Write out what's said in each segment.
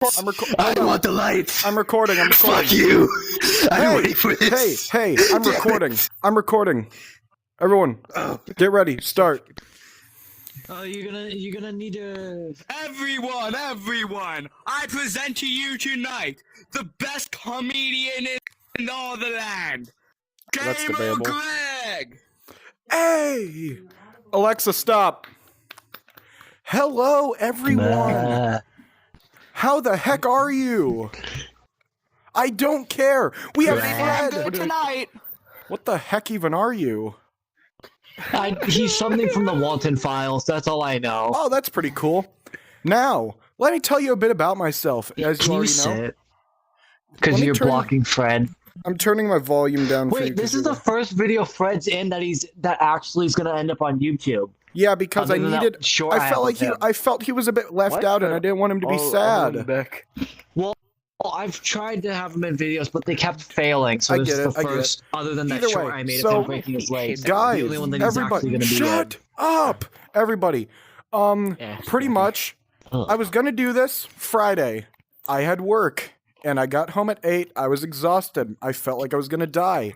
I want the lights. I'm recording. Fuck you. I'm waiting for this. Hey, I'm recording. Everyone, get ready. Start. Oh, you're gonna need to. Everyone! I present to you tonight the best comedian in all the land, That's Gamer debatable. Greg. Hey, Alexa, stop. Hello, everyone. How the heck are you? I don't care. We have Fred. Tonight. What the heck even are you? He's something from the Walton Files. That's all I know. Oh, that's pretty cool. Now, let me tell you a bit about myself, as you Can you already know. sit? Because Let me you're turn- blocking Fred. I'm turning my volume down for you. Wait, this is the first video Fred's in that actually is gonna end up on YouTube. Yeah, because I Other than that needed. short I felt ad like of him. I felt he was a bit left out, and I didn't want him to be sad. Well, I've tried to have him in videos, but they kept failing. So I this get is it, the I get first, other than that Either short way, I made so, of him breaking his legs. Guys, the only one that he's actually everybody, gonna be shut up! Everybody. Pretty much, I was gonna do this Friday. I had work, and I got home at 8. I was exhausted. I felt like I was gonna die.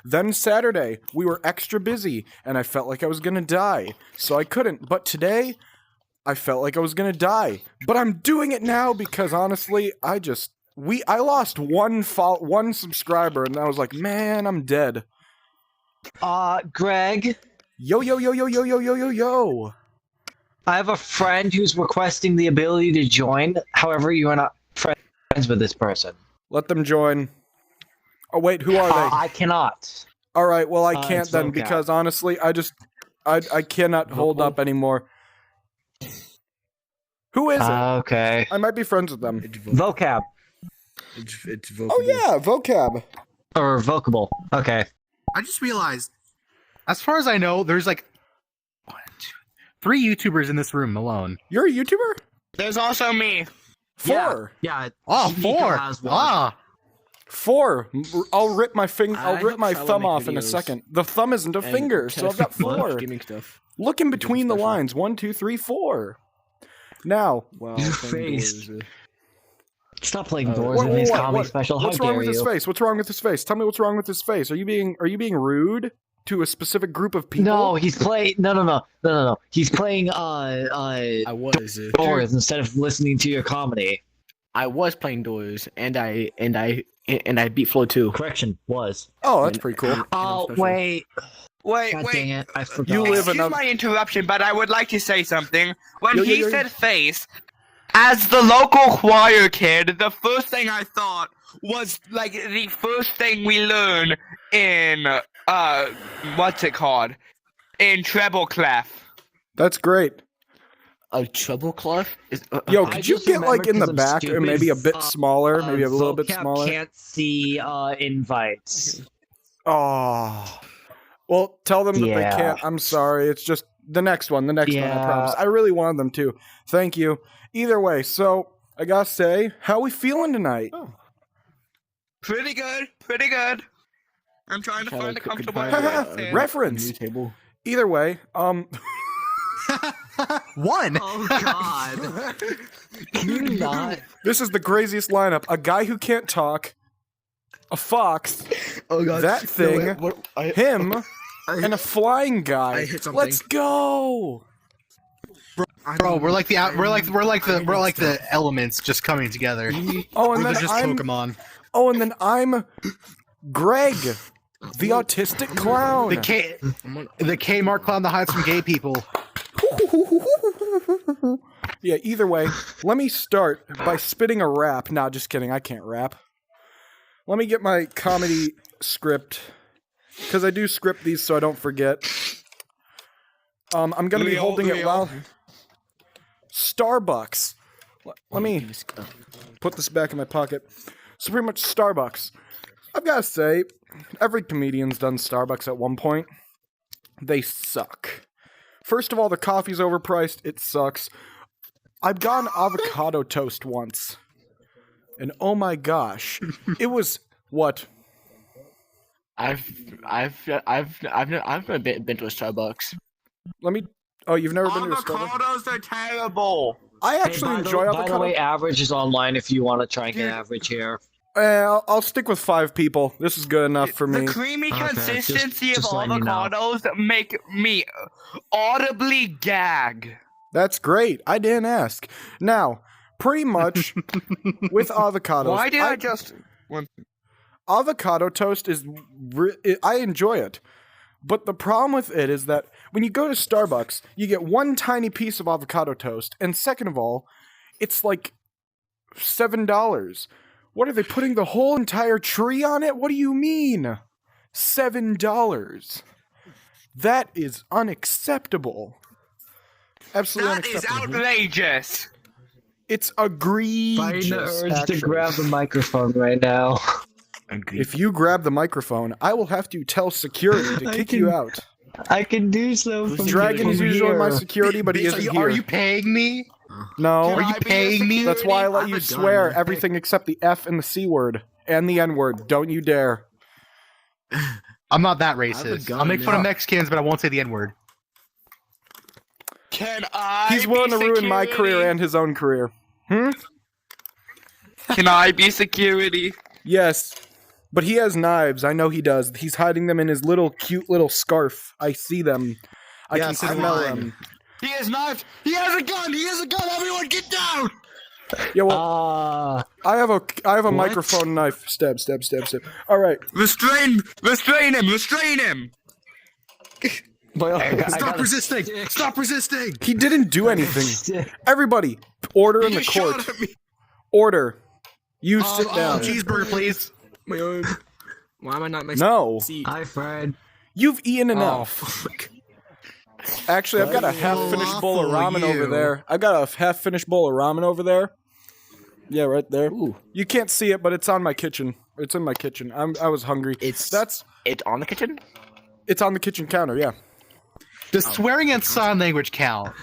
Then Saturday, we were extra busy, and I felt like I was gonna die, so I couldn't. But today, I felt like I was gonna die. But I'm doing it now because honestly, I lost one subscriber, and I was like, man, I'm dead. Greg, Yo. I have a friend who's requesting the ability to join. However, you are not friends with this person. Let them join. Oh wait, who are they? I cannot. All right, well I can't it's then vocab. because honestly, I cannot hold up anymore. Who is it? Okay. I might be friends with them. Vocab. It's vocable. Oh yeah, vocab. Or vocable. Okay. I just realized, as far as I know, there's like 3 YouTubers in this room alone. You're a YouTuber? There's also me. 4. Yeah. Oh, Nico 4. has one. Ah, 4. I'll rip my I rip my hope thumb Shallow off make in a videos second. The thumb isn't a and finger, so I've got test 4. gaming stuff. Look in between the special. lines. 1, 2, 3, 4. Now, Wow, Your playing face. Doors. Stop playing Oh, Doors what- in his what- comedy what- special. How what's wrong dare with his you? face? What's wrong with his face? Tell me what's wrong with his face. Are you being rude to a specific group of people? No, he's playing. No. He's playing I was. Doors instead of listening to your comedy. I was playing Doors, and I beat Flow 2. Correction was. Oh, that's pretty cool. Oh special. wait. Wait, God dang it! I forgot. You live Excuse another- my interruption, but I would like to say something. When Yo, yo, he yo, yo. said face, as the local choir kid, the first thing I thought was like the first thing we learn in what's it called? In treble clef. That's great. A treble clef? Yo, I could you just get like in the remembered 'cause I'm back or stupid. maybe a bit smaller, maybe a little bit Vocab smaller? Can't see invites. Oh. Well, tell them that they Yeah. can't. I'm sorry. It's just the next one, I Yeah. promise. I really wanted them to. Thank you. Either way, so I gotta say, how we feeling tonight? Pretty good. I'm trying to find a comfortable Haha, reference. New table. Either way, 1. Oh God! Can you not? this is the craziest lineup. A guy who can't talk, a fox, Oh god. that thing, him, I- and a flying guy. I hit something. Let's go. Bro, we're like the elements just coming together. Oh, and We're then just Pokemon. I'm Greg, the autistic clown. The Kmart clown that hides from gay people. Yeah, either way, let me start by spitting a rap. Nah, just kidding. I can't rap. Let me get my comedy script, because I do script these so I don't forget. I'm going to be holding it while... Starbucks. Let me put this back in my pocket. So pretty much Starbucks. I've got to say, every comedian's done Starbucks at one point. They suck. First of all, the coffee's overpriced. It sucks. I've gotten avocado toast once. And oh my gosh. It was, what? I've never been to a Starbucks. Let me... Oh, you've never been to a Starbucks? Avocados are terrible. I actually enjoy By the avocado. way, average is online if you want to try and get Dude. average here. I'll stick with 5 people. This is good enough for The me. creamy Okay, consistency just of letting you know. avocados make me audibly gag. That's great. I didn't ask. Now, pretty much with avocados. Why did I just? Avocado toast is I enjoy it. But the problem with it is that when you go to Starbucks, you get one tiny piece of avocado toast, and second of all, it's like $7. What are they putting the whole entire tree on it? What do you mean? $7. That is unacceptable. Absolutely That is unacceptable. outrageous. It's Fighting egregious. the urge to actually. grab the microphone right now. If you grab the microphone, I will have to tell security to I kick can- you out. I can do so from Dragon is from usually my here. security, but he Are isn't you, here. are you paying me? No, Are you paying me? that's why I let I'm you a gun. swear everything except the F and the C word and the N word. Don't you dare. I'm not that have a racist. gun I'll make fun of now. Mexicans, but I won't say the N word. Can I? He's willing to be ruin my security? career and his own career. Can I be security? Yes. But he has knives. I know he does. He's hiding them in his little cute little scarf. I see them. I Yes, can I'm smell lying. them. He has knives. He has a gun. He has a gun. Everyone, get down. Yeah, well, I have a microphone knife. Stab. All right. Restrain him. Restrain him. Stop resisting! Stop resisting! He didn't do anything. Everybody, order in the He shot court. at me. Order. You sit down. Cheeseburger, please. My own. Why am I not in my No. seat? Hi, Fred. You've eaten Oh, enough. fuck. Actually, I've got a half-finished bowl of ramen over there. I've got a half-finished bowl of ramen over there. Yeah, right there. Ooh. You can't see it, but it's on my kitchen. It's in my kitchen. I was hungry. It's It's on the kitchen. on the kitchen counter. Yeah. Does swearing and sign language count?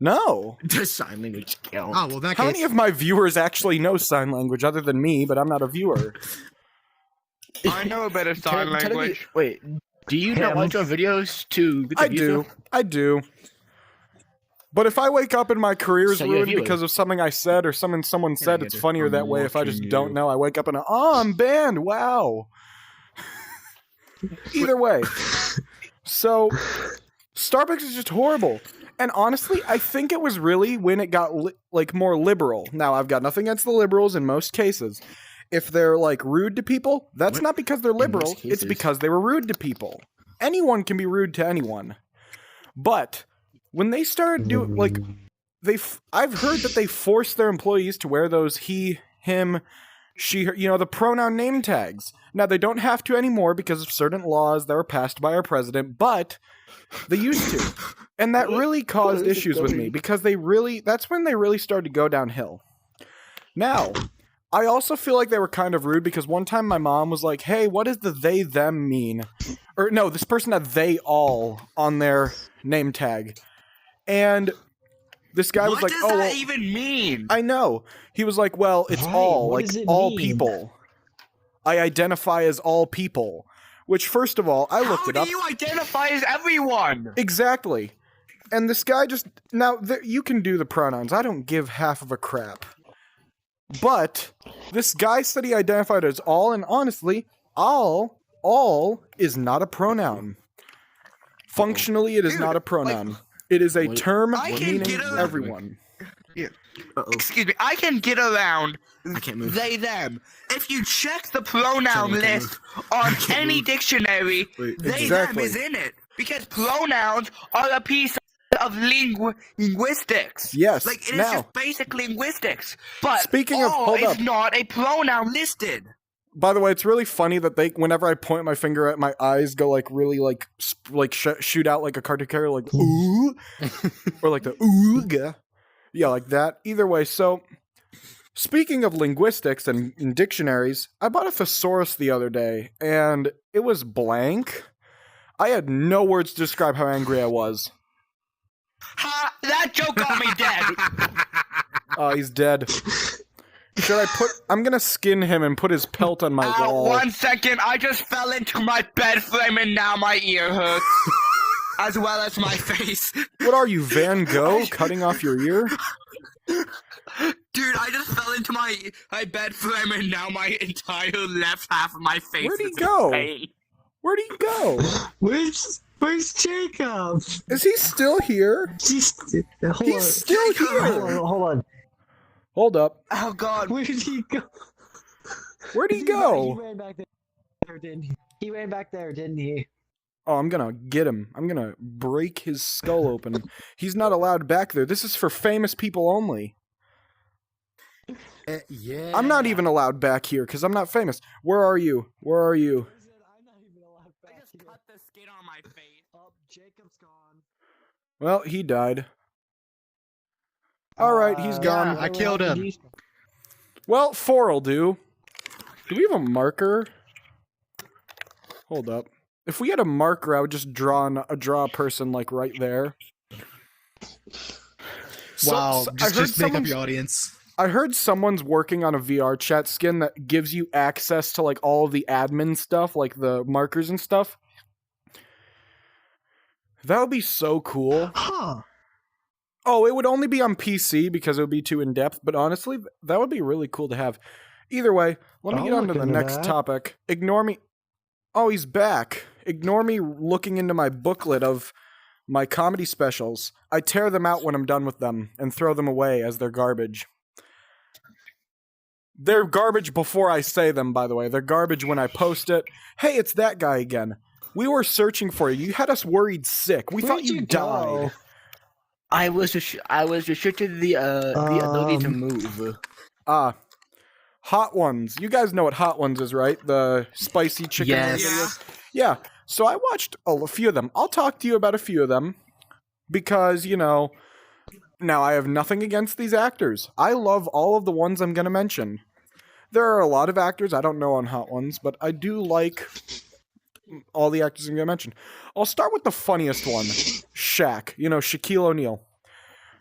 No. Does sign language count? Oh, well, in that How case... many of my viewers actually know sign language other than me? But I'm not a viewer. I know a better sign language. Wait, do you not Him. watch our videos to get the I views do. up? I do. But if I wake up and my career is So you're a ruined viewer. because of something I said or something someone said, get it's it. funnier I'm that way. If I just watching don't you. know, I wake up and I'm banned. Wow. Either way. So Starbucks is just horrible. And honestly, I think it was really when it got more liberal. Now, I've got nothing against the liberals in most cases. If they're rude to people, that's What? not because they're liberal. most It's cases? because they were rude to people. Anyone can be rude to anyone. But when they started doing I've heard that they forced their employees to wear those he, him, she, her, the pronoun name tags. Now they don't have to anymore because of certain laws that were passed by our president, but they used to. And that really caused issues with me because that's when they really started to go downhill. Now, I also feel like they were kind of rude because one time my mom was like, "Hey, what does the they them mean?" Or no, this person had they all on their name tag. And this guy was What like, does "Oh, that well, even mean? I know." He was like, "Well, it's Why? all, What does it all mean? people. I identify as all people." Which, first of all, I looked How it up. do you identify as everyone? Exactly. And this guy just... Now, you can do the pronouns. I don't give half of a crap. But this guy said he identified as all, and honestly, all is not a pronoun. Functionally, it is not a pronoun. It is a Wait, term I can meaning get a- everyone. Uh-oh. Excuse me, I can get around I can't move. they, them. If you check the pronoun Sorry, I can't list on can't any move. dictionary, Wait, they, exactly. them is in it. Because pronouns are a piece of linguistics. Yes, Like, it is now- just basic linguistics. But Speaking of- all hold is up. not a pronoun listed. By the way, it's really funny that whenever I point my finger at my eyes, go really shoot out like a cartoon character, like ooh, or like the ooga, yeah, like that. Either way, so speaking of linguistics and dictionaries, I bought a thesaurus the other day, and it was blank. I had no words to describe how angry I was. Ha! That joke got me dead. Oh, he's dead. I'm gonna skin him and put his pelt on my wall. 1 second, I just fell into my bed frame and now my ear hurts. As well as my face. What are you, Van Gogh, cutting off your ear? Dude, I just fell into my bed frame and now my entire left half of my face Where'd he is go? in pain. Where'd he go? Where's Jacob? Is he still here? He's still here. Hold on. Hold up. Oh god. Where did he go? Where'd he He go? ran back there, didn't he? He ran back there, didn't he? Oh, I'm gonna get him. I'm gonna break his skull open. He's not allowed back there. This is for famous people only. Yeah. I'm not even allowed back here because I'm not famous. Where are you? Where are you? I'm not even allowed I just cut the skin on my face. Oh, Jacob's gone. Well, he died. All right, he's gone. I killed him. Well, 4'll do. Do we have a marker? Hold up. If we had a marker, I would just draw a person like right there. Wow, I heard just make up someone's- your audience. I heard someone's working on a VR chat skin that gives you access to like all of the admin stuff, like the markers and stuff. That would be so cool. Huh. Oh, it would only be on PC because it would be too in-depth, but honestly, that would be really cool to have. Either way, let me I'll get on to look the into next that. topic. Ignore me. Oh, he's back. Ignore me looking into my booklet of my comedy specials. I tear them out when I'm done with them and throw them away as they're garbage. They're garbage before I say them, by the way. They're garbage when I post it. Hey, it's that guy again. We were searching for you. You had us worried sick. We thought Where'd you you died. go? I was restricted the ability to move. Hot Ones. You guys know what Hot Ones is, right? The spicy chicken. Yes. videos? Yeah. So I watched a few of them. I'll talk to you about a few of them because, you know, now I have nothing against these actors. I love all of the ones I'm going to mention. There are a lot of actors I don't know on Hot Ones, but I do like all the actors I'm going to mention. I'll start with the funniest one, Shaq. You know, Shaquille O'Neal.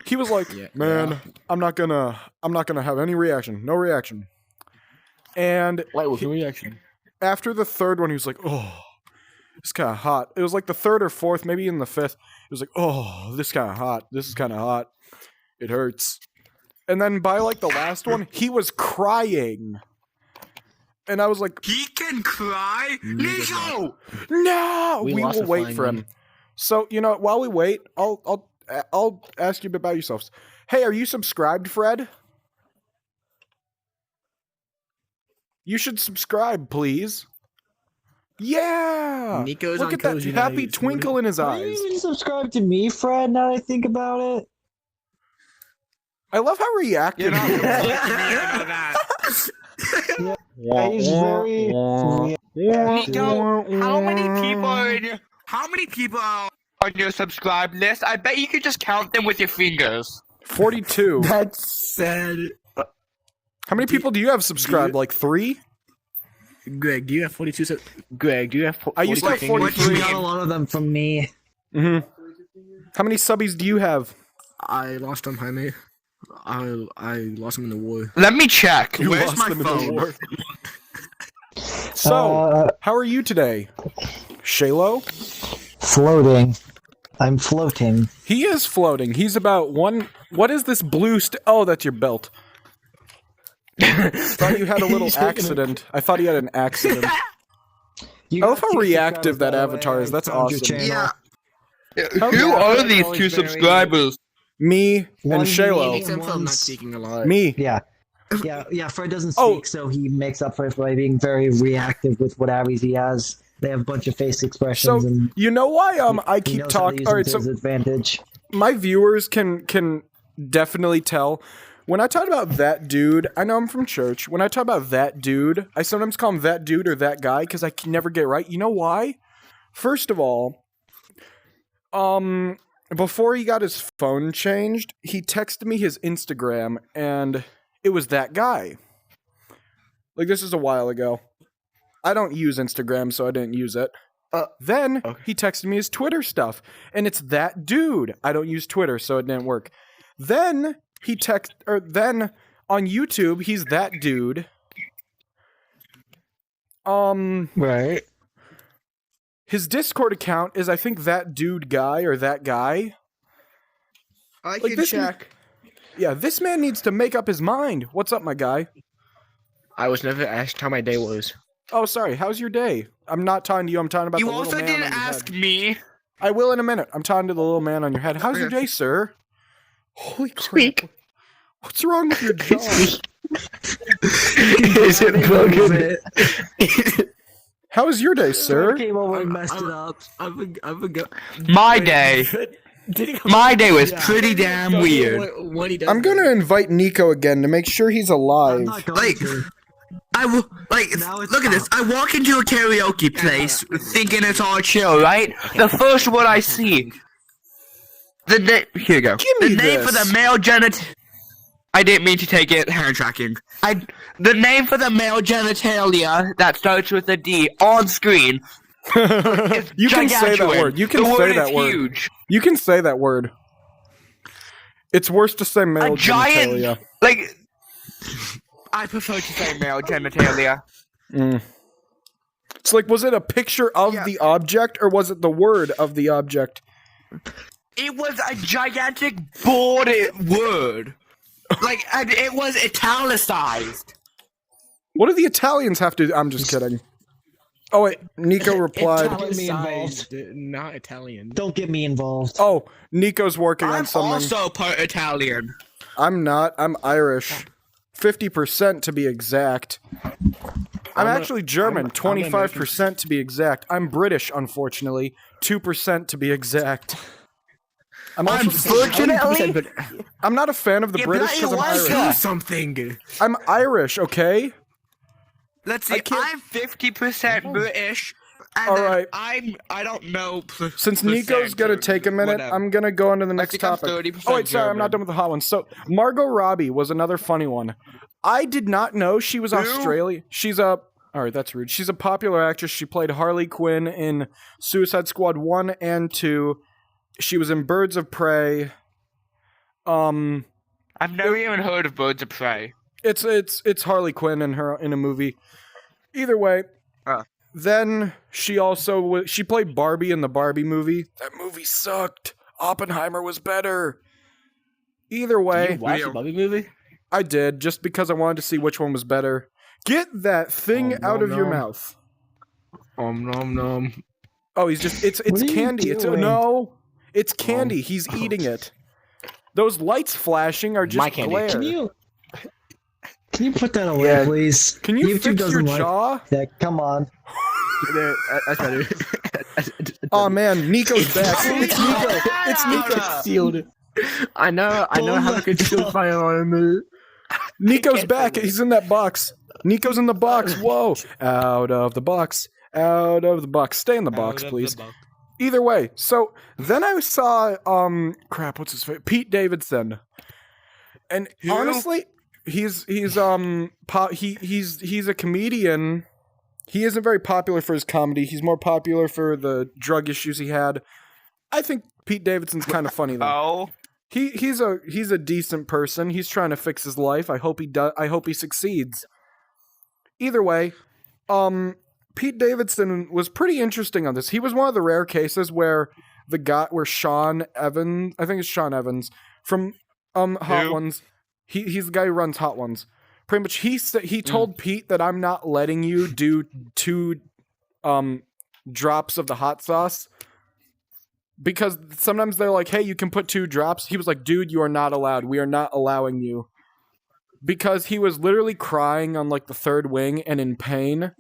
He was like, "Man, I'm not gonna have any reaction. No reaction." And Wait, with no reaction. after the third one, he was like, "Oh, it's kind of hot." It was like the third or fourth, maybe in the fifth. He was like, "Oh, this kind of hot. This is kind of hot. It hurts." And then by like the last one, he was crying. And I was like, He can cry? Nico! "No, We we lost will a wait flying for him." one. So, you know, while we wait, I'll ask you a bit about yourselves. Hey, are you subscribed, Fred? You should subscribe, please. Yeah. Nico's Look on at that Cozy happy Nights. twinkle in his Are you eyes. even subscribed to me, Fred, now that I think about it? I love how reactive You're not he is. that. Yeah, he's very... Nico, how many people are on your subscribe list? I bet you could just count them with your fingers. 42. That's sad. How many people do you have subscribed? Like 3? Greg, do you have 42? Greg, do you have? I used to have 42 43. You got a lot of them from me. Mm-hmm. How many subbies do you have? I lost them, Jaime. I lost them in the war. Let me check. You Where's lost my them in the phone? war. So, how are you today? Shalo? Floating. I'm floating. He is floating. He's about one... What is this blue Oh, that's your belt. Thought you had a little accident. I thought he had an accident. You I love got how two reactive subscribers, that by the avatar way. is. I That's found your awesome. channel. Yeah. Who are these two subscribers? Me and One Shalo. Makes him feel not Once- speaking a lot. Me. Yeah, Fred doesn't speak, Oh. so he makes up for it by being very reactive with what abbeys he has. They have a bunch of face expressions, So, and you know why I he keep knows how to talking... use Alright, them to so his advantage. my viewers can definitely tell when I talk about that dude. I know I'm from church. When I talk about that dude, I sometimes call him that dude or that guy because I can never get it right. You know why? First of all, before he got his phone changed, he texted me his Instagram and it was that guy. Like, this is a while ago. I don't use Instagram, so I didn't use it. Then he texted me his Twitter stuff, and it's that dude. I don't use Twitter, so it didn't work. Then then on YouTube, he's that dude. Right. His Discord account is, I think, that dude guy or that guy. I Like can this- check. Yeah, this man needs to make up his mind. What's up, my guy? I was never asked how my day was. Oh, sorry. How's your day? I'm not talking to you. I'm talking about You the little also man didn't on your ask head. me. I will in a minute. I'm talking to the little man on your head. How's your day, sir? Holy crap. Squeak. What's wrong with your jaw? Is it broken? How was your day, sir? Came over and messed it up. My day. My day was pretty damn weird. I'm gonna invite Nico again to make sure he's alive. Like, I will, like, look at this. I walk into a karaoke place thinking it's all chill, right? The first word I see. Here you go. Give me The name for this. the male genital. I didn't mean to take it. Hand tracking. The name for the male genitalia that starts with a D on screen. Is You can say that gigantuan. word. You can The say word that is word. huge. You can say that word. It's worse to say male A giant, genitalia. like. I prefer to say male genitalia. It's like, was it a picture of the object or was it the word of the object? It was a gigantic boarded word. Like, and it was italicized. What do the Italians have to do? I'm just kidding. Oh, wait. Nico replied. Get me involved. Not Italian. Don't get me involved. Oh, Nico's working on I'm something. also part Italian. I'm not. I'm Irish. 50% to be exact. I'm actually German. 25% to be exact. I'm British, unfortunately. 2% to be exact. I'm Unfortunately, I'm not a fan of the Yeah, British but because I'm it was Irish. a- something. I'm Irish, okay? let's I see. can't- I'm 50% British. And All then right. I don't know. Since Nico's gonna take a minute, whatever. I'm gonna go on to the next think I'm topic. 30% Oh wait, sorry, I'm not German. done with the hot ones. So Margot Robbie was another funny one. I did not know she was Australian. She's a all right, that's rude. She's a popular actress. She played Harley Quinn in Suicide Squad 1 and 2. She was in Birds of Prey. I've never even heard of Birds of Prey. It's Harley Quinn in a movie. Either way, then she also she played Barbie in the Barbie movie. That movie sucked. Oppenheimer was better. Either way, You watched the Barbie movie? I did just because I wanted to see which one was better. Get that thing out of your mouth. Nom nom. Oh, he's just it's What are you candy. It's doing? no. It's candy. He's eating it. Those lights flashing are just My candy. glare. Can you put that away, Yeah. please? Can you YouTube fix your doesn't like jaw? that. Come on. That's better. Oh man, Nico's back. It's Nico. It's Nico. Concealed. I know how to conceal firearm. Nico's back. He's in that box. Nico's in the box. Whoa. Out of the box. Out of the box. Stay in the box, please. Either way. So then I saw crap, what's his face? Pete Davidson. And honestly, he's a comedian. He isn't very popular for his comedy. He's more popular for the drug issues he had. I think Pete Davidson's kind of funny though. Oh. He's a decent person. He's trying to fix his life. I hope he does. I hope he succeeds. Either way, Pete Davidson was pretty interesting on this. He was one of the rare cases where Sean Evans, I think it's Sean Evans from Hot Ones. He's the guy who runs Hot Ones. Pretty much, he told Pete that I'm not letting you do 2 drops of the hot sauce. Because sometimes they're like, hey, you can put 2 drops. He was like, dude, you are not allowed. We are not allowing you. Because he was literally crying on like the 3rd wing and in pain.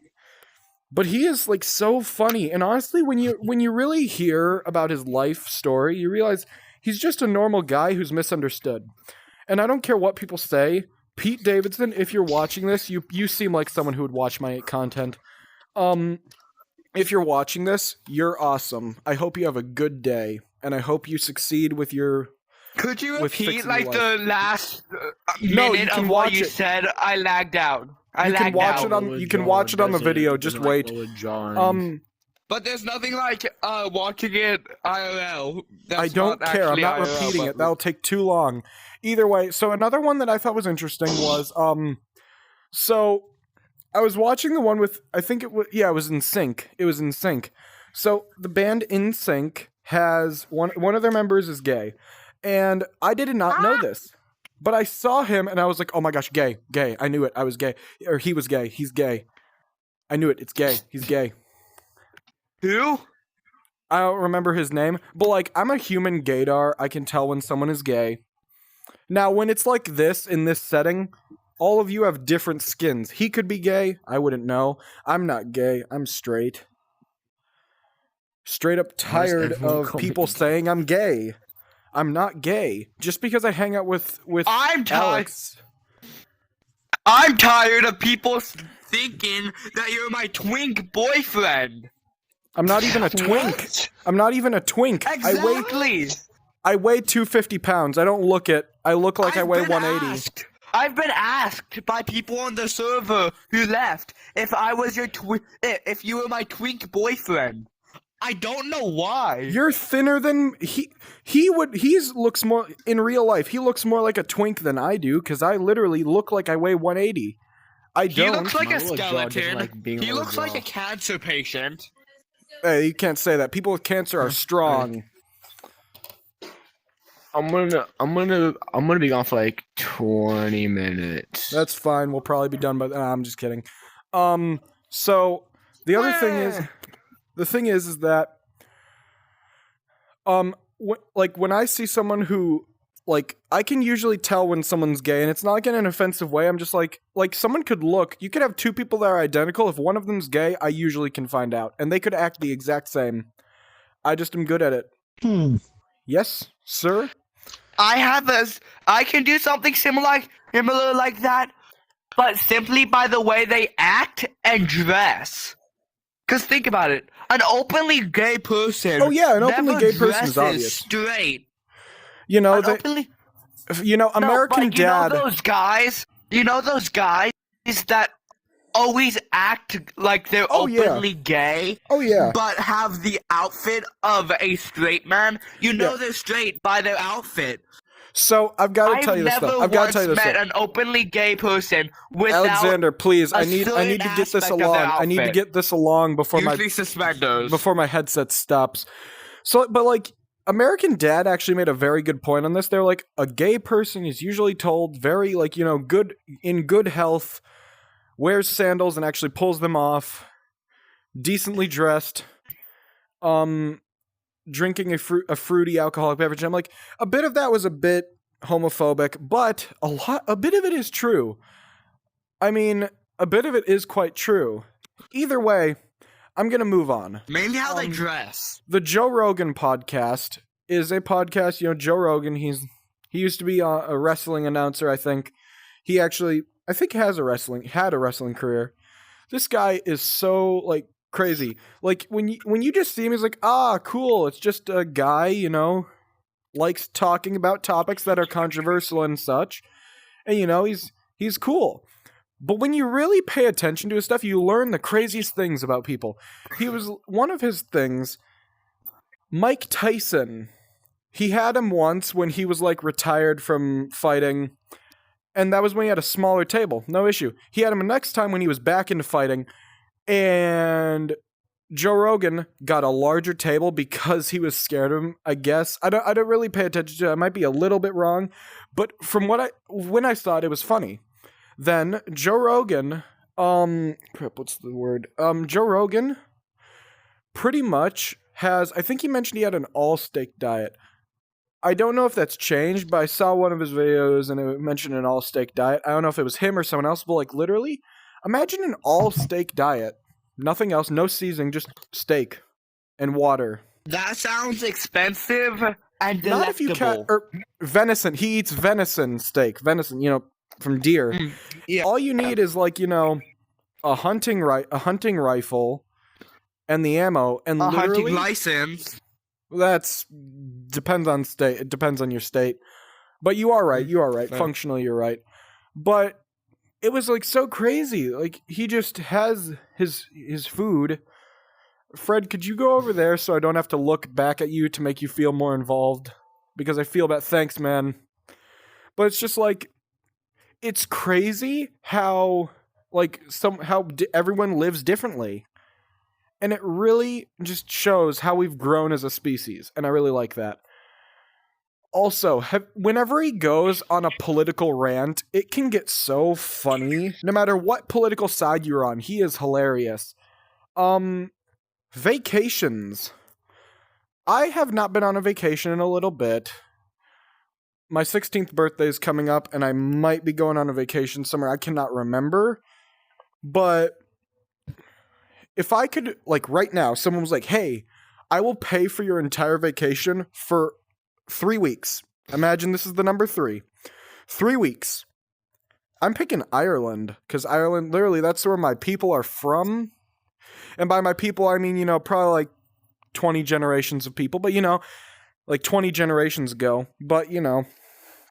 But he is like so funny. And honestly, when you really hear about his life story, you realize he's just a normal guy who's misunderstood. And I don't care what people say. Pete Davidson, if you're watching this, you seem like someone who would watch my content. If you're watching this, you're awesome. I hope you have a good day, and I hope you succeed with your. Could you With repeat fixing like your the last No, you minute can of what watch you it. said? I lagged out. You can watch it on. You can watch it on the video. Just wait. But there's nothing like watching it IRL. That's I don't not care. I'm actually not IRL, repeating but- it. That'll take too long. Either way, so another one that I thought was interesting was so I was watching the one with I think it was it was In Sync. It was In Sync. So the band In Sync has one of their members is gay, and I did not know this. But I saw him and I was like, oh my gosh, gay. I knew it. I was gay. Or he was gay. He's gay. I knew it. It's gay. He's gay. Who? I don't remember his name. But like, I'm a human gaydar. I can tell when someone is gay. Now, when it's like this, in this setting, all of you have different skins. He could be gay. I wouldn't know. I'm not gay. I'm straight. Straight up tired of people saying I'm gay. I'm not gay. Just because I hang out with I'm tired. Alex. I'm tired of people thinking that you're my twink boyfriend. I'm not even a twink. What? I'm not even a twink. Exactly. I weigh 250 pounds. I don't look it. I look like I weigh 180. I've been asked by people on the server who left if I was your if you were my twink boyfriend. I don't know why. You're thinner than he looks more in real life. He looks more like a twink than I do because I literally look like I weigh 180. I don't. He looks like My a little jaw just skeleton. like being He a looks like jaw. a cancer patient. Hey, you can't say that. People with cancer are strong. I'm gonna be gone for like 20 minutes. That's fine. We'll probably be done by. I'm just kidding. So the other thing is that when I see someone who like I can usually tell when someone's gay, and it's not like in an offensive way. I'm just like someone could look. You could have two people that are identical. If one of them's gay, I usually can find out, and they could act the exact same. I just am good at it. Yes, sir. I can do something similar like that, but simply by the way they act and dress. Cause think about it, an openly gay person. Oh yeah, an openly never gay person is dresses obvious. Straight. You know, An openly. American but Dad. You know those guys that always act like they're openly gay. Oh yeah. But have the outfit of a straight man. You know they're straight by their outfit. So I've got to tell you this stuff. I've got to tell you this I've never stuff. once met an openly gay person without Alexander, please, I a need to certain get this aspect of along. their I need to outfit. get this along before usually suspenders. my headset stops. So, but like American Dad actually made a very good point on this. They're like a gay person is usually told very like good in good health, wears sandals and actually pulls them off, decently dressed, drinking a fruity alcoholic beverage. I'm like, a bit of that was a bit homophobic, but a bit of it is true. I mean, a bit of it is quite true. Either way, I'm gonna move on. Mainly how they dress. The Joe Rogan podcast is a podcast. Joe Rogan. He used to be a wrestling announcer. I think he actually had a wrestling career. This guy is so like crazy. Like when you just see him, he's like, cool. It's just a guy, likes talking about topics that are controversial and such, and he's cool. But when you really pay attention to his stuff, you learn the craziest things about people. He was one of his things. Mike Tyson. He had him once when he was like retired from fighting, and that was when he had a smaller table. No issue. He had him next time when he was back into fighting, and Joe Rogan got a larger table because he was scared of him, I guess. I don't really pay attention to it. I might be a little bit wrong, but from when I saw it, it was funny. Then Joe Rogan, what's the word? Joe Rogan pretty much has, I think he mentioned he had an all-steak diet. I don't know if that's changed, but I saw one of his videos and it mentioned an all-steak diet. I don't know if it was him or someone else, but like literally, imagine an all-steak diet. Nothing else, no seasoning, just steak and water. That sounds expensive and Not if you delectable. venison. He eats venison steak. Venison, from deer. Yeah. All you need is like, a hunting rifle and the ammo and A literally hunting license. that's depends on state. It depends on your state. But you are right. Fair. Functionally you're right. But it was like so crazy. Like he just has his food. Fred, could you go over there so I don't have to look back at you to make you feel more involved? Because I feel bad. Thanks, man. But it's just like it's crazy how everyone lives differently. And it really just shows how we've grown as a species, and I really like that. Also, whenever he goes on a political rant, it can get so funny. No matter what political side you're on, he is hilarious. Vacations. I have not been on a vacation in a little bit. My 16th birthday is coming up, and I might be going on a vacation somewhere. I cannot remember. But if I could, like right now, someone was like, hey, I will pay for your entire vacation for 3 weeks. Imagine this is the number 3. 3 weeks. I'm picking Ireland, because Ireland, literally, that's where my people are from. And by my people, I mean, probably like 20 generations of people. But, like 20 generations ago. But,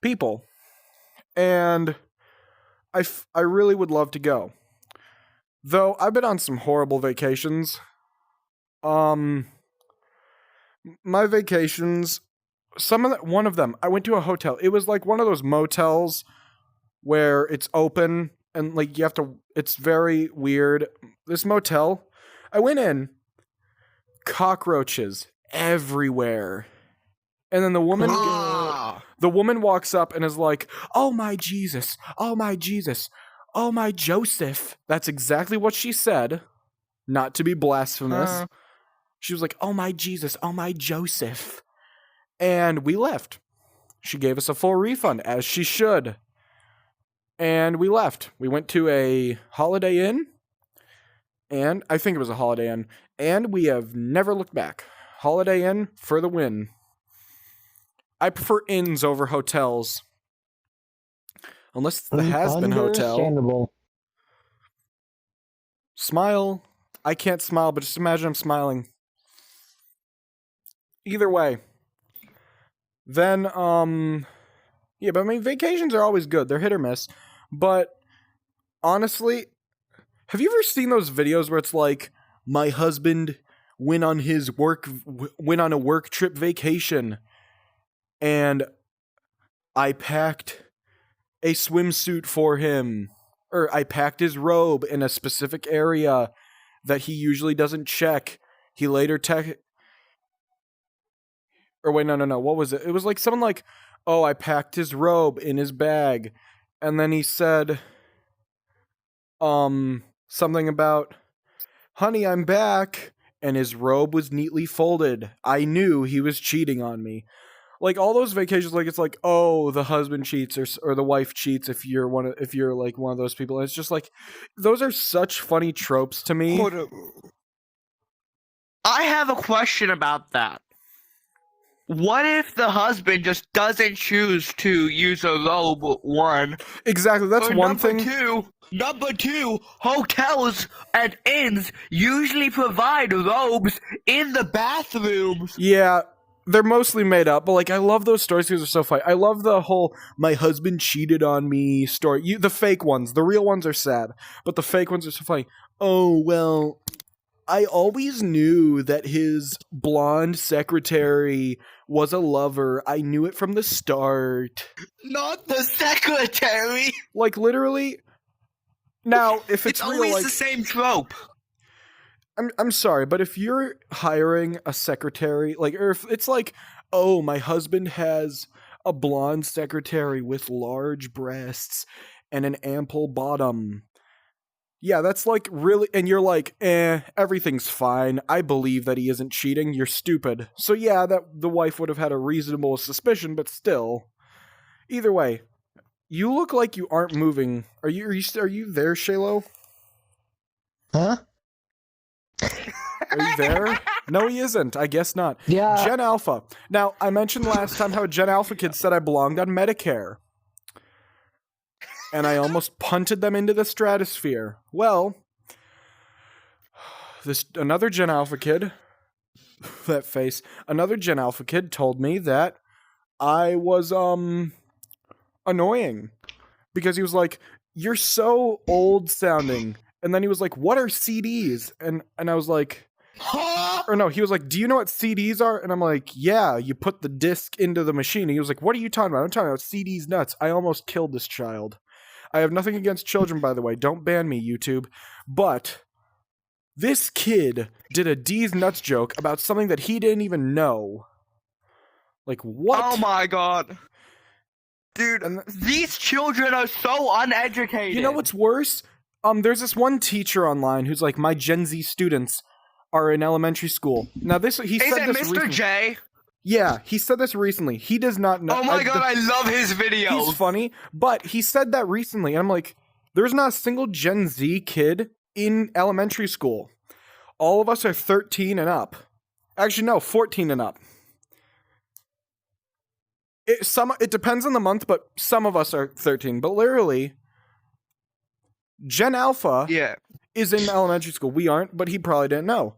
people. And I really would love to go. Though, I've been on some horrible vacations. My vacations, one of them, I went to a hotel. It was like one of those motels where it's open and like you have to, it's very weird. This motel, I went in, cockroaches everywhere. And then the woman walks up and is like, oh my Jesus, oh my Jesus, oh my Joseph. That's exactly what she said. Not to be blasphemous. She was like, oh my Jesus, oh my Joseph. And we left. She gave us a full refund, as she should. And we left. We went to a Holiday Inn. And I think it was a Holiday Inn. And we have never looked back. Holiday Inn for the win. I prefer inns over hotels. Unless it's the Has-Been Hotel. Understandable. Smile. I can't smile, but just imagine I'm smiling. Either way. Then, yeah, but I mean, vacations are always good. They're hit or miss. But, honestly, have you ever seen those videos where it's like, my husband went on a work trip vacation, and I packed a swimsuit for him, or I packed his robe in a specific area that he usually doesn't check. He later or wait, no, what was it? It was like someone like, oh, I packed his robe in his bag. And then he said, something about, honey, I'm back. And his robe was neatly folded. I knew he was cheating on me. Like all those vacations, like it's like, oh, the husband cheats or the wife cheats if you're like one of those people. And it's just like, those are such funny tropes to me. I have a question about that. What if the husband just doesn't choose to use a robe, one? Exactly, that's one thing. Number two, hotels and inns usually provide robes in the bathrooms. Yeah, they're mostly made up, but like I love those stories because they're so funny. I love the whole "my husband cheated on me" story. The fake ones, the real ones are sad, but the fake ones are so funny. Oh well, I always knew that his blonde secretary was a lover. I knew it from the start. Not the secretary. Like literally. Now, if it's real, always like, the same trope. I'm sorry, but if you're hiring a secretary, like, or if it's like, oh, my husband has a blonde secretary with large breasts and an ample bottom. Yeah, that's like really, and you're like, everything's fine. I believe that he isn't cheating. You're stupid. So yeah, that the wife would have had a reasonable suspicion, but still. Either way, you look like you aren't moving. Are you there, Shalo? Huh? Are you there? No, he isn't. I guess not. Yeah. Gen Alpha. Now, I mentioned last time how Gen Alpha kids said I belonged on Medicare. And I almost punted them into the stratosphere. Well, another Gen Alpha kid, that face, another Gen Alpha kid told me that I was, annoying. Because he was like, you're so old sounding. And then he was like, what are CDs? And I was like, or no, he was like, do you know what CDs are? And I'm like, yeah, you put the disc into the machine. And he was like, what are you talking about? I'm talking about CDs nuts. I almost killed this child. I have nothing against children, by the way. Don't ban me, YouTube. But this kid did a D's nuts joke about something that he didn't even know. Like, what? Oh my god. Dude, And these children are so uneducated. you know what's worse? There's this one teacher online who's like, my Gen Z students are in elementary school. Now he Is said it this Mr. recently. J? Yeah, he said this recently. He does not know. Oh my god, I love his videos. He's funny, but he said that recently, and I'm like, there's not a single Gen Z kid in elementary school. All of us are 13 and up. Actually, no, 14 and up. It depends on the month, but some of us are 13. But literally, Gen Alpha Yeah. is in elementary school. We aren't, but he probably didn't know.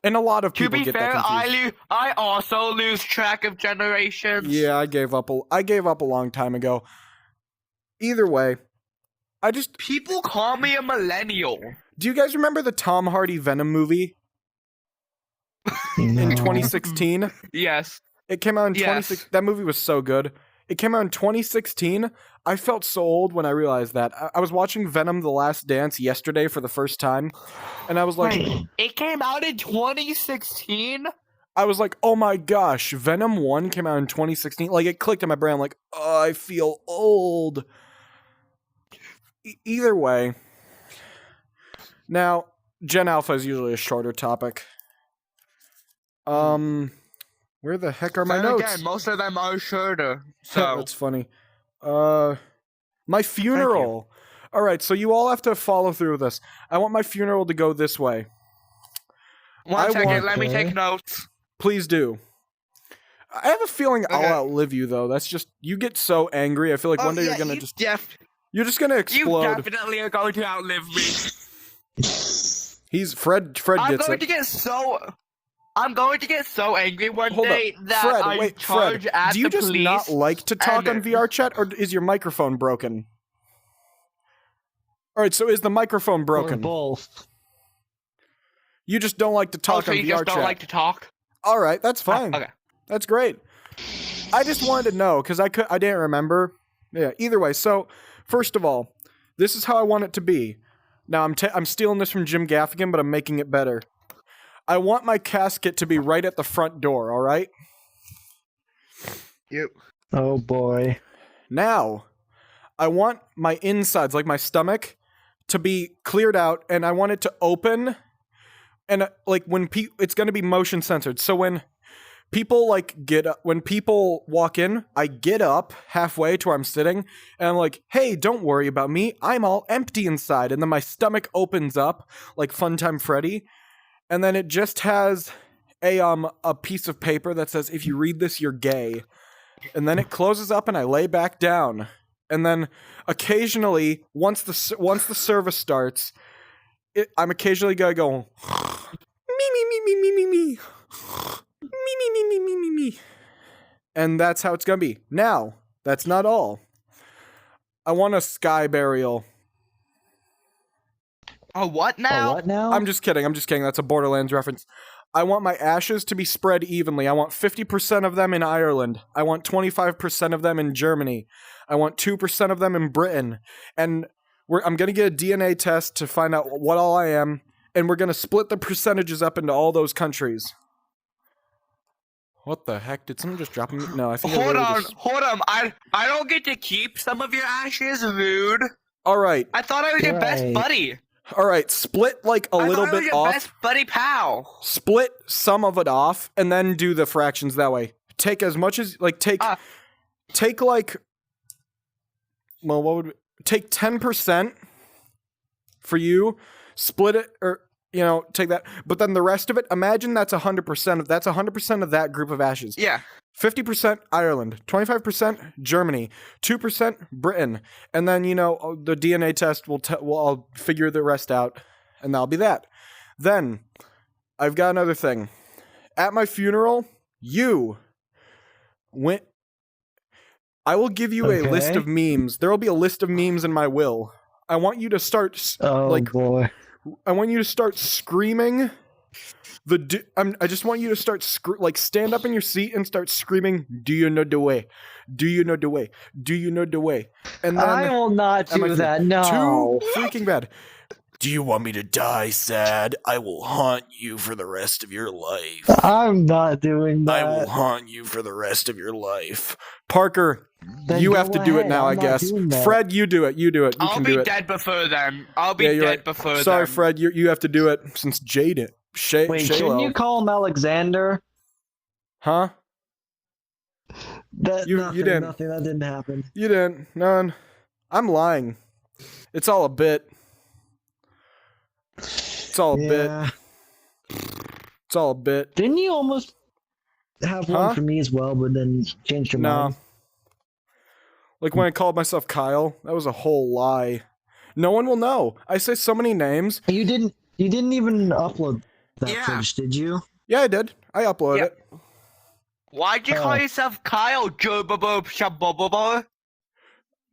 And a lot of To people be get fair, that confused. I also lose track of generations. Yeah, I gave up a long time ago. Either way, People call me a millennial. do you guys remember the Tom Hardy Venom movie in 2016? Yes. It came out in Yes. 2016. That movie was so good. It came out in 2016. I felt so old when I realized that. I was watching Venom: The Last Dance yesterday for the first time, and I was like, Wait, it came out in 2016? oh my gosh, Venom 1 came out in 2016. Like, it clicked in my brain. I'm like, oh, I feel old. Either way, now, Gen Alpha is usually a shorter topic. Where the heck are my Then notes? Again, most of them are shorter. So That's funny. My funeral. All right, so you all have to follow through with this. I want my funeral to go this way. one second, want- let me take notes. Please do. I have a feeling Okay. I'll outlive you, though. That's just, you get so angry. I feel like one day you're gonna you're just gonna You explode. definitely are going to outlive me. Fred I'm gets going it. to get so. I'm going to get so angry one Hold day up. that Fred, I wait, charge Fred, at do you the just police. not like to talk on and- VR chat, or is your microphone broken? All right, so is the microphone Or broken? both. You just don't like to talk Also, on you VR just chat. don't like to talk. All right, that's fine. Okay. That's great. I just wanted to know because I didn't remember. Yeah. Either way, so first of all, this is how I want it to be. Now I'm stealing this from Jim Gaffigan, but I'm making it better. I want my casket to be right at the front door. All right. Yep. Oh boy. Now, I want my insides, like my stomach, to be cleared out, and I want it to open. And like when it's going to be motion censored. So when people when people walk in, I get up halfway to where I'm sitting, and I'm like, "Hey, don't worry about me. I'm all empty inside." And then my stomach opens up like Funtime Freddy, and then it just has a piece of paper that says, "If you read this, you're gay." And then it closes up, and I lay back down. And then occasionally, once the service starts, I'm occasionally gonna go me. Me. And that's how it's gonna be. Now, that's not all. I want a sky burial. Oh, what now? Oh, what now? I'm just kidding. That's a Borderlands reference. I want my ashes to be spread evenly. I want 50% of them in Ireland. I want 25% of them in Germany. I want 2% of them in Britain. And I'm going to get a DNA test to find out what all I am. And we're going to split the percentages up into all those countries. What the heck? Did someone just drop me? No, I think I Hold literally on, just... hold on. I don't get to keep some of your ashes, rude. All right. I thought I was your best Right. buddy. All right. Split like a little I thought I was bit your off. best buddy pal. Split some of it off and then do the fractions that way. Take as much as take like, well, what would take 10% for you, split it, or take that, but then the rest of it, imagine that's 100% of that group of ashes. Yeah. 50% Ireland, 25% Germany, 2% Britain, and then the DNA test I'll figure the rest out, and that'll be that. Then I've got another thing. At my funeral, I will give you a list Okay. of memes. There will be a list of memes in my will. I want you to start Oh boy. I want you to start screaming. I just want you to start stand up in your seat and start screaming. Do you know the way? Do you know the way? Do you know the way? And then I will not Am I do that. No. too freaking bad. Do you want me to die sad? I will haunt you for the rest of your life. I'm not doing that. I will haunt you for the rest of your life. Parker, Then you go have to do it ahead, now, I'm I not guess. doing that. Fred, you do it. You do it. You I'll can be do it. dead before them. I'll be Yeah, you're dead right. before Sorry, them. Fred, you have to do it since Jade it. Wait, shouldn't you call him Alexander? Huh? That, You nothing, didn't. Nothing, that didn't happen. You didn't. None. I'm lying. It's all a bit. It's all a bit. Yeah. It's all a bit. Didn't you almost have Huh? one for me as well, but then changed your No. mind? Like when I called myself Kyle, that was a whole lie. No one will know. I say so many names. You didn't even upload that Yeah. footage, did you? Yeah, I did. I uploaded Yeah. it. Why'd you call yourself Kyle? Jobobo?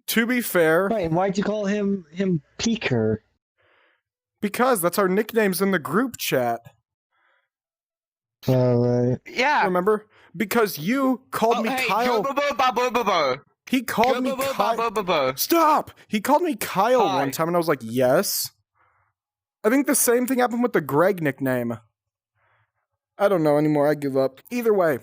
To be fair, Right, and why'd you call him Peeker? because that's our nicknames in the group chat. Alright. Yeah. Remember? Because you called me hey, Kyle. Jobobo. He called me Kyle. Jobobo. Stop! He called me Kyle Hi. one time, and I was like, yes. I think the same thing happened with the Greg nickname. I don't know anymore. I give up. Either way,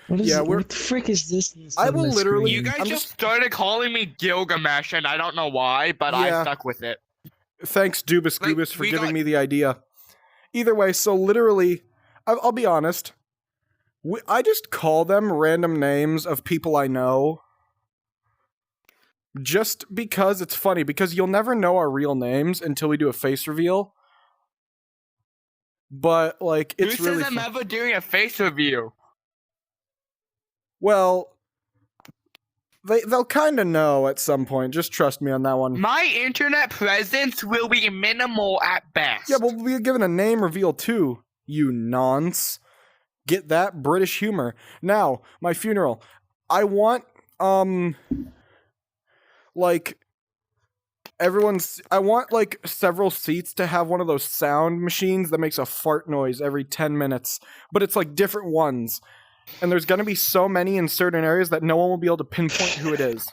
What is Yeah, we're- what the frick is this? I will literally- You guys I'm just just- started calling me Gilgamesh, and I don't know why, but Yeah. I stuck with it. thanks, Dubus Like, Goobus, for we giving got- me the idea. Either way, so literally, I'll be honest. I just call them random names of people I know. Just because it's funny, because you'll never know our real names until we do a face reveal. But, like, it's Who really says I'm fun. ever doing a face review? Well, they'll kind of know at some point. Just trust me on that one. My internet presence will be minimal at best. Yeah, but we'll be given a name reveal too, you nonce. Get that British humor. Now, my funeral. I want, like, I want, like, several seats to have one of those sound machines that makes a fart noise every 10 minutes. But it's, like, different ones. And there's gonna be so many in certain areas that no one will be able to pinpoint who it is.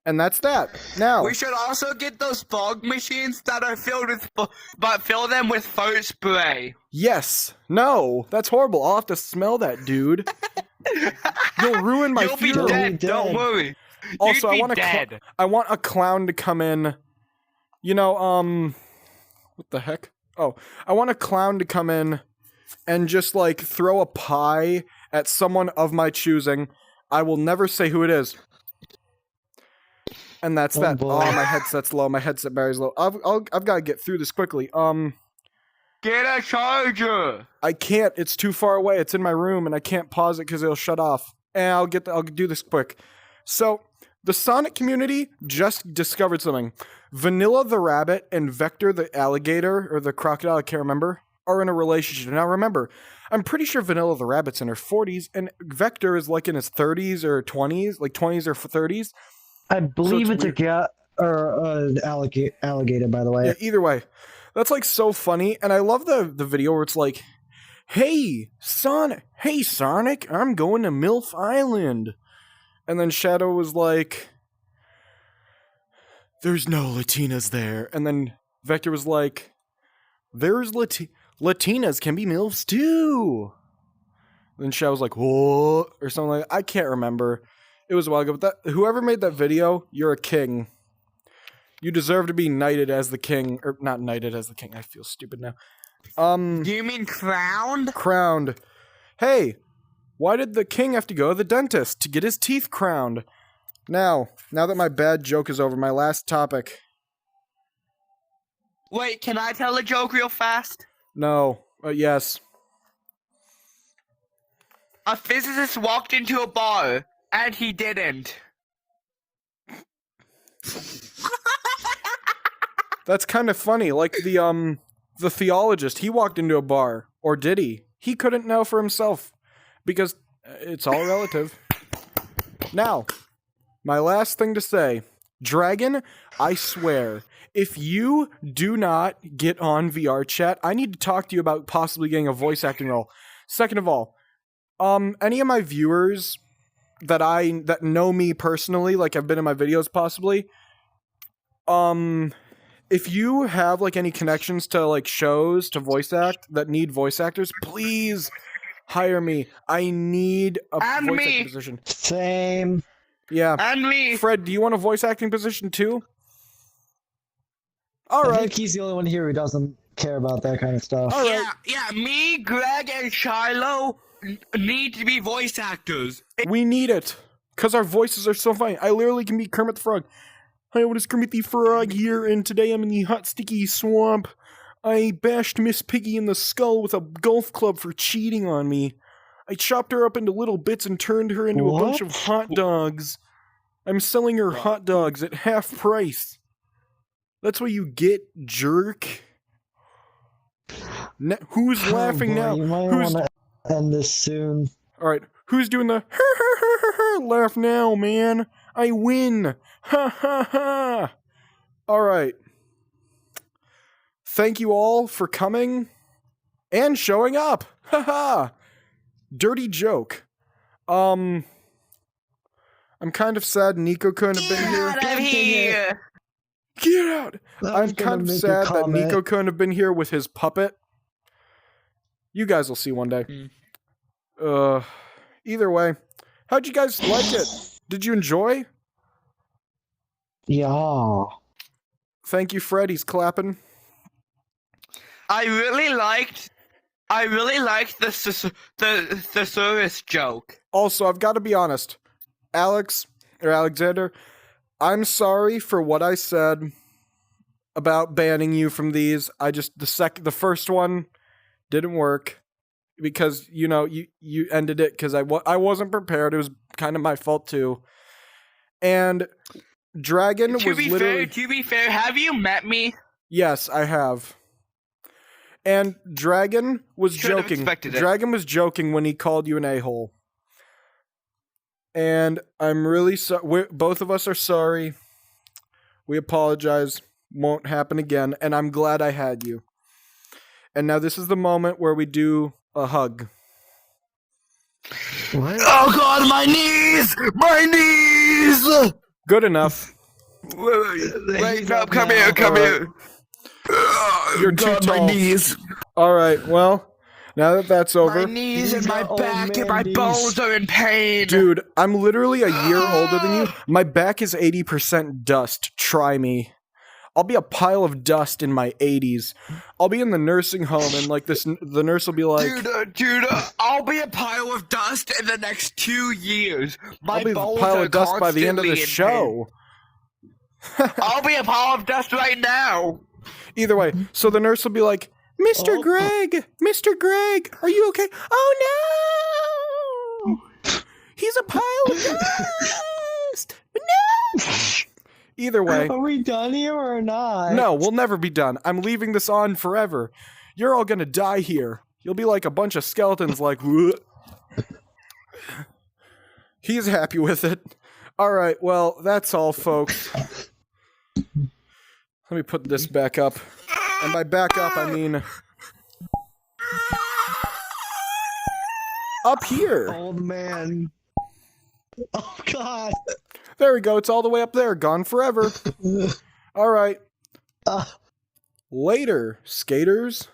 And that's that. Now, We should also get those fog machines that are filled with, but fill them with fart spray. yes. No. That's horrible. I'll have to smell that, dude. You'll ruin my You'll be funeral. dead. Dead. Don't worry. Also, You'd I be want dead. I want a clown to come in. You know, what the heck? Oh, I want a clown to come in and just like throw a pie at someone of my choosing. I will never say who it is. And that's Oh, that. boy. Oh, my headset's low. My headset battery's low. I've got to get through this quickly. Get a charger. I can't. It's too far away. It's in my room, and I can't pause it because it'll shut off. And I'll do this quick. So, the Sonic community just discovered something. Vanilla the rabbit and Vector the alligator, or the crocodile, I can't remember, are in a relationship. Now, remember, I'm pretty sure Vanilla the rabbit's in her 40s, and Vector is like in his 30s or 20s, like 20s or 30s. I believe it's it's a cat or an alligator, by the way. Yeah, either way. That's like so funny, and I love the video where it's like, hey Sonic, I'm going to MILF Island. And then Shadow was like, there's no Latinas there. And then Vector was like, there's Latinas can be MILFs too. Then Shadow was like, what? Or something like that. I can't remember. It was a while ago, but whoever made that video, you're a king. You deserve to be knighted as the king, or not knighted as the king. I feel stupid now. Do you mean crowned? Crowned. Hey, why did the king have to go to the dentist to get his teeth crowned? Now that my bad joke is over, my last topic. Wait, can I tell a joke real fast? No. Yes. A physicist walked into a bar, and he didn't. That's kind of funny. Like the theologist, he walked into a bar. Or did he? He couldn't know for himself. Because it's all relative. Now, my last thing to say. Dragon, I swear, if you do not get on VR chat, I need to talk to you about possibly getting a voice acting role. Second of all, any of my viewers that know me personally, like I've been in my videos possibly, if you have like any connections to like shows to voice act that need voice actors, please hire me. I need a And voice me. acting position. Same. Yeah. And me. Fred, do you want a voice acting position too? All I right. think he's the only one here who doesn't care about that kind of stuff. All right. Yeah, me, Greg, and Shiloh need to be voice actors. We need it. Because our voices are so funny. I literally can be Kermit the Frog. Hi, what is Kermit the Frog here? And today I'm in the hot, sticky swamp. I bashed Miss Piggy in the skull with a golf club for cheating on me. I chopped her up into little bits and turned her into a bunch of hot dogs. I'm selling her hot dogs at half price. That's what you get, jerk. Who's laughing now? You might Who's want to end this soon. all right? Who's doing the laugh now, man? I win. Ha ha ha. All right. Thank you all for coming and showing up. Ha ha. Dirty joke. I'm kind of sad Nico couldn't have been here. Out of here! Get out! I'm kind of sad that Nico couldn't have been here with his puppet. You guys will see one day. Either way, how'd you guys like it? Did you enjoy? Yeah. Thank you, Fred. He's clapping. I really liked the service joke. Also, I've got to be honest. Alexander, I'm sorry for what I said about banning you from these. The first one didn't work because, you ended it because I wasn't prepared. It was kind of my fault too. And Dragon was literally... To be fair, have you met me? Yes, I have. And Dragon was Should've joking. expected it. Dragon was joking when he called you an a-hole. And I'm really sorry. Both of us are sorry. We apologize. Won't happen again. And I'm glad I had you. And now this is the moment where we do a hug. What? Oh God, my knees! My knees! Good enough. Wait, no, come here. You're too God, tall. my knees. All right. Well, now that that's over, My knees and These my are back old and my man bones knees. are in pain. dude, I'm literally a year older than you. My back is 80% dust. Try me. I'll be a pile of dust in my 80s. I'll be in the nursing home and the nurse will be like, Dude, I'll be a pile of dust in the next 2 years. My I'll be a bones pile are of dust by the end of the constantly in show. pain. I'll be a pile of dust right now. Either way, so the nurse will be like, Mr. Greg, are you okay? Oh no! He's a pile of dust! No! Either way, Are we done here or not? no, we'll never be done. I'm leaving this on forever. You're all gonna die here. You'll be like a bunch of skeletons like, "Whoa." He's happy with it. Alright, well, that's all, folks. Let me put this back up. And by back up, I mean... up here. Old man. Oh God. There we go. It's all the way up there. Gone forever. Alright. Uh, Later, skaters.